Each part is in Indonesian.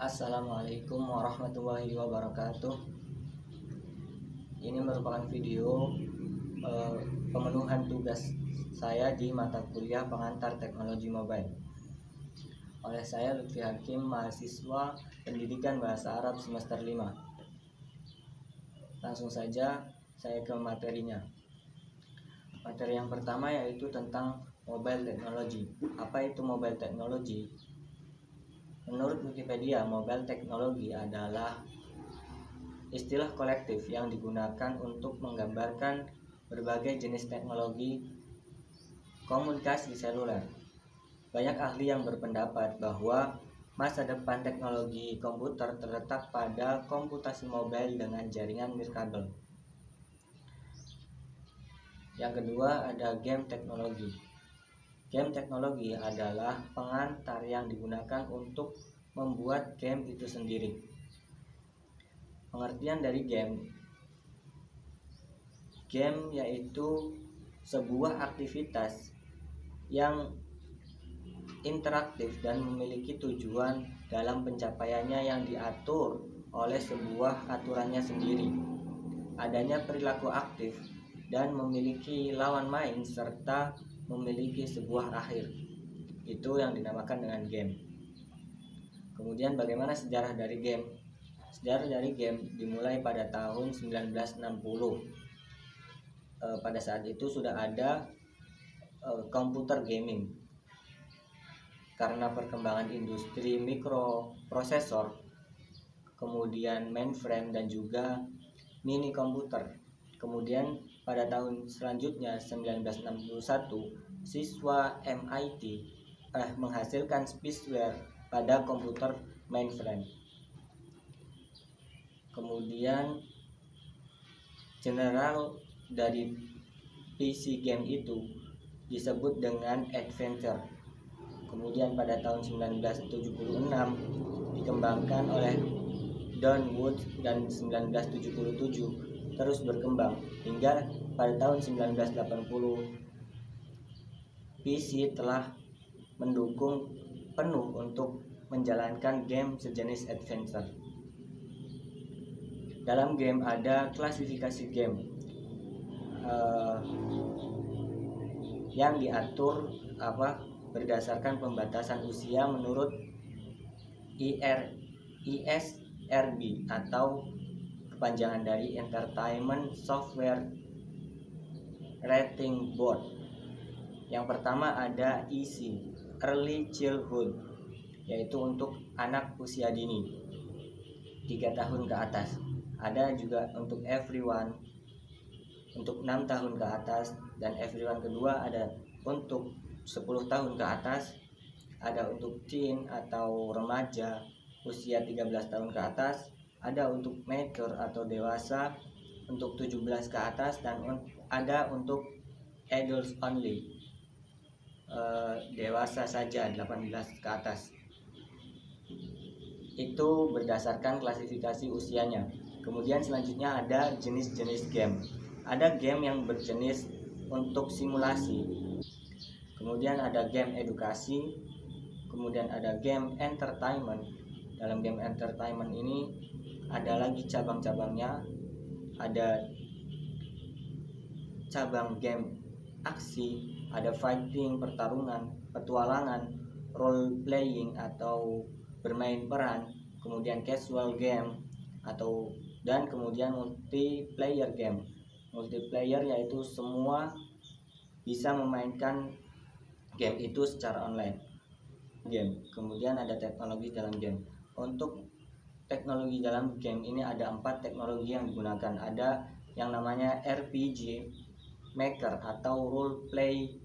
Assalamualaikum warahmatullahi wabarakatuh. Ini merupakan video pemenuhan tugas saya di mata kuliah pengantar teknologi mobile oleh saya Lutfi Hakim, mahasiswa pendidikan bahasa Arab semester 5. Langsung saja saya ke materinya. Materi yang pertama yaitu tentang mobile technology. Apa itu mobile technology? Menurut Wikipedia, mobile technology adalah istilah kolektif yang digunakan untuk menggambarkan berbagai jenis teknologi komunikasi seluler. Banyak ahli yang berpendapat bahwa masa depan teknologi komputer terletak pada komputasi mobile dengan jaringan nirkabel. Yang kedua ada game teknologi. Game teknologi adalah pengantar yang digunakan untuk membuat game itu sendiri. Pengertian dari game yaitu sebuah aktivitas yang interaktif dan memiliki tujuan dalam pencapaiannya yang diatur oleh sebuah aturannya sendiri. Adanya perilaku aktif dan memiliki lawan main serta memiliki sebuah akhir. Itu yang dinamakan dengan game. Kemudian bagaimana sejarah dari game? Sejarah dari game dimulai pada tahun 1960. Pada saat itu sudah ada komputer gaming. Karena perkembangan industri mikroprosesor, kemudian mainframe dan juga mini komputer. Kemudian pada tahun selanjutnya 1961 siswa MIT menghasilkan spyware pada komputer mainframe. Kemudian general dari PC game itu disebut dengan adventure. Kemudian pada tahun 1976 dikembangkan oleh Don Wood dan 1977 terus berkembang hingga pada tahun 1980 PC telah mendukung penuh untuk menjalankan game sejenis adventure. Dalam game ada klasifikasi game yang diatur berdasarkan pembatasan usia menurut ISRB atau kepanjangan dari Entertainment Software Rating Board. Yang pertama ada EC, Early Childhood, yaitu untuk anak usia dini 3 tahun ke atas. Ada juga untuk Everyone untuk 6 tahun ke atas, dan Everyone kedua ada untuk 10 tahun ke atas. Ada untuk teen atau remaja usia 13 tahun ke atas. Ada untuk mature atau dewasa untuk 17 ke atas, dan ada untuk adults only, dewasa saja 18 ke atas. Itu berdasarkan klasifikasi usianya. Kemudian selanjutnya ada jenis-jenis game. Ada game yang berjenis untuk simulasi. Kemudian ada game edukasi. Kemudian ada game entertainment. Dalam game entertainment ini ada lagi cabang-cabangnya. Ada cabang game aksi, ada fighting, pertarungan, petualangan, role playing atau bermain peran, kemudian casual game dan kemudian multiplayer game. Multiplayer yaitu semua bisa memainkan game itu secara online. Kemudian ada teknologi dalam game. Untuk teknologi dalam game ini ada 4 teknologi yang digunakan. Ada yang namanya RPG Maker atau Role Play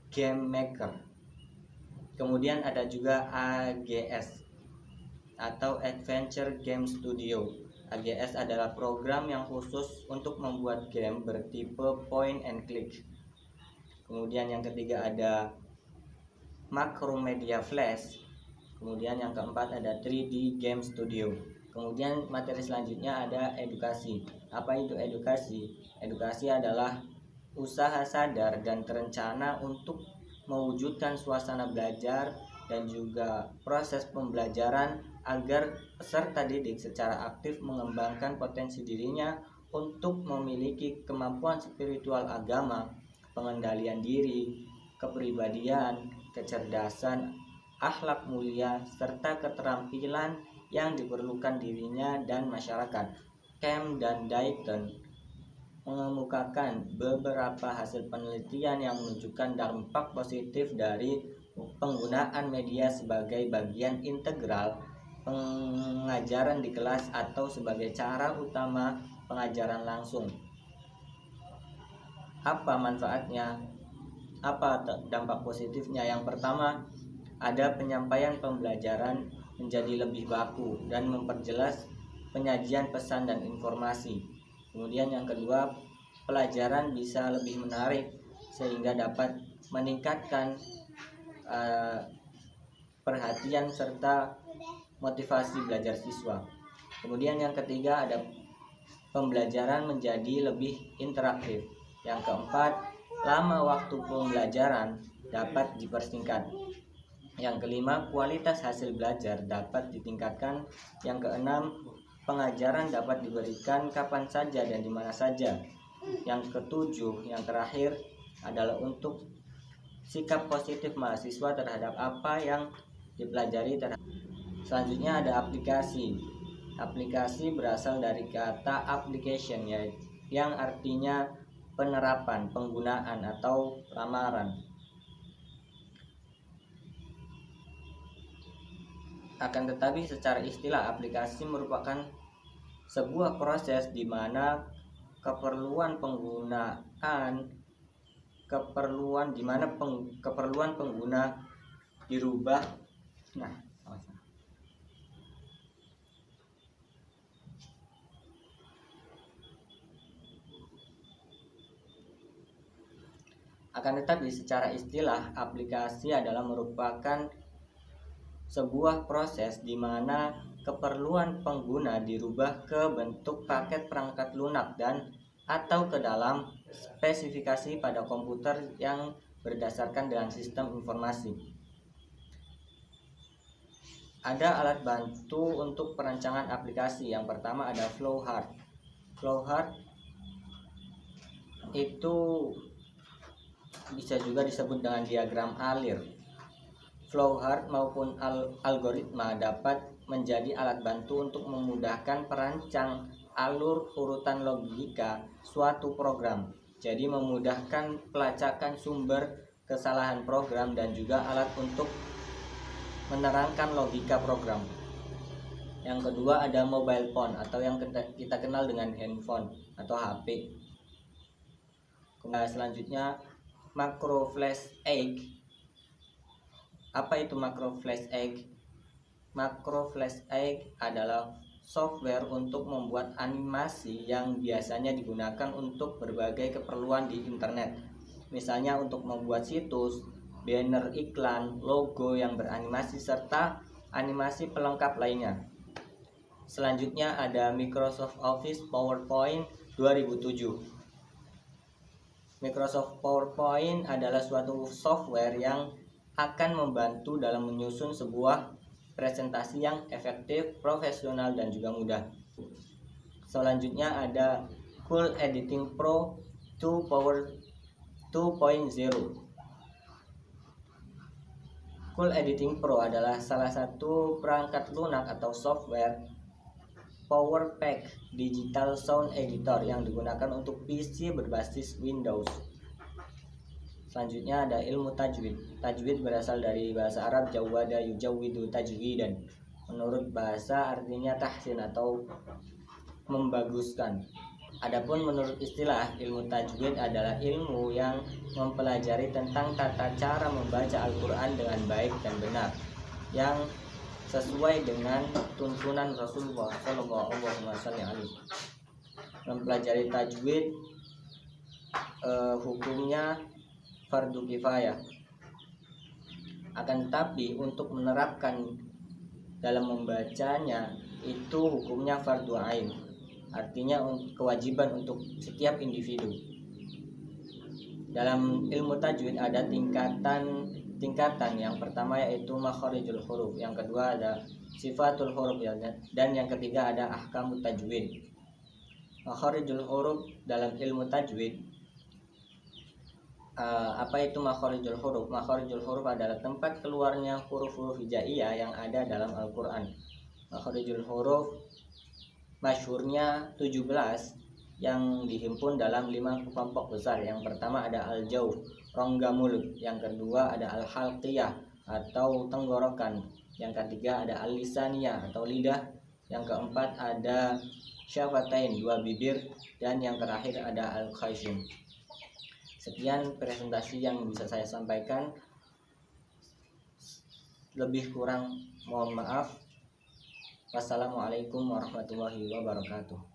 Game Maker. Kemudian ada juga AGS atau Adventure Game Studio. AGS adalah program yang khusus untuk membuat game bertipe point and click. Kemudian yang ketiga ada Macromedia Flash. Kemudian yang keempat ada 3D Game Studio. Kemudian materi selanjutnya ada edukasi. Apa itu edukasi? Edukasi adalah usaha sadar dan terencana untuk mewujudkan suasana belajar dan juga proses pembelajaran agar peserta didik secara aktif mengembangkan potensi dirinya untuk memiliki kemampuan spiritual agama, pengendalian diri, kepribadian, kecerdasan, akhlak mulia, serta keterampilan yang diperlukan dirinya dan masyarakat. Camp dan Dayton mengemukakan beberapa hasil penelitian yang menunjukkan dampak positif dari penggunaan media sebagai bagian integral pengajaran di kelas atau sebagai cara utama pengajaran langsung. Apa manfaatnya? Apa dampak positifnya? Yang pertama, ada penyampaian pembelajaran menjadi lebih baku dan memperjelas penyajian pesan dan informasi. Kemudian yang kedua, pelajaran bisa lebih menarik sehingga dapat meningkatkan perhatian serta motivasi belajar siswa. Kemudian yang ketiga, ada pembelajaran menjadi lebih interaktif. Yang keempat, lama waktu pembelajaran dapat dipersingkat. Yang kelima, kualitas hasil belajar dapat ditingkatkan. Yang keenam, pengajaran dapat diberikan kapan saja dan di mana saja. Yang ketujuh, yang terakhir adalah untuk sikap positif mahasiswa terhadap apa yang dipelajari. Selanjutnya ada aplikasi. Aplikasi berasal dari kata application, yang artinya penerapan, penggunaan, atau lamaran. Akan tetapi secara istilah, aplikasi merupakan sebuah proses di mana keperluan pengguna dirubah. Akan tetapi secara istilah, aplikasi adalah merupakan sebuah proses di mana keperluan pengguna dirubah ke bentuk paket perangkat lunak dan atau ke dalam spesifikasi pada komputer yang berdasarkan dengan sistem informasi. Ada alat bantu untuk perancangan aplikasi. Yang pertama ada flowchart. Flowchart itu bisa juga disebut dengan diagram alir. Flowchart maupun algoritma dapat menjadi alat bantu untuk memudahkan perancang alur urutan logika suatu program. Jadi memudahkan pelacakan sumber kesalahan program dan juga alat untuk menerangkan logika program. Yang kedua ada mobile phone atau yang kita kenal dengan handphone atau HP. Selanjutnya macro flash egg. Apa itu macro flash egg? Macro flash egg adalah software untuk membuat animasi yang biasanya digunakan untuk berbagai keperluan di internet. Misalnya untuk membuat situs, banner iklan, logo yang beranimasi, serta animasi pelengkap lainnya. Selanjutnya ada Microsoft Office PowerPoint 2007. Microsoft PowerPoint adalah suatu software yang akan membantu dalam menyusun sebuah presentasi yang efektif, profesional, dan juga mudah. Selanjutnya ada Cool Editing Pro 2.0. Cool Editing Pro adalah salah satu perangkat lunak atau software Power Pack Digital Sound Editor yang digunakan untuk PC berbasis Windows. Selanjutnya ada ilmu tajwid. Tajwid berasal dari bahasa Arab jawada yujawwidu tajwidan. Menurut bahasa artinya tahsin atau membaguskan. Adapun menurut istilah, ilmu tajwid adalah ilmu yang mempelajari tentang tata cara membaca Al-Quran dengan baik dan benar, yang sesuai dengan tuntunan Rasulullah SAW. Mempelajari tajwid hukumnya fardu kifayah. Akan tetapi untuk menerapkan dalam membacanya itu hukumnya fardu ain, artinya kewajiban untuk setiap individu. Dalam ilmu tajwid ada tingkatan tingkatan. Yang pertama yaitu makharijul huruf, yang kedua ada sifatul huruf, dan yang ketiga ada ahkamut tajwid. Makharijul huruf dalam ilmu tajwid, apa itu makharijul huruf? Makharijul huruf adalah tempat keluarnya huruf-huruf hijaiyah yang ada dalam Al-Quran. Makharijul huruf masyhurnya 17 yang dihimpun dalam 5 kelompok besar. Yang pertama ada al-jawf, rongga mulut. Yang kedua ada al-halqiyah atau tenggorokan. Yang ketiga ada al-lisaniyah atau lidah. Yang keempat ada syafatain, 2 bibir. Dan yang terakhir ada al-khayshim. Sekian presentasi yang bisa saya sampaikan. Lebih kurang mohon maaf. Wassalamualaikum warahmatullahi wabarakatuh.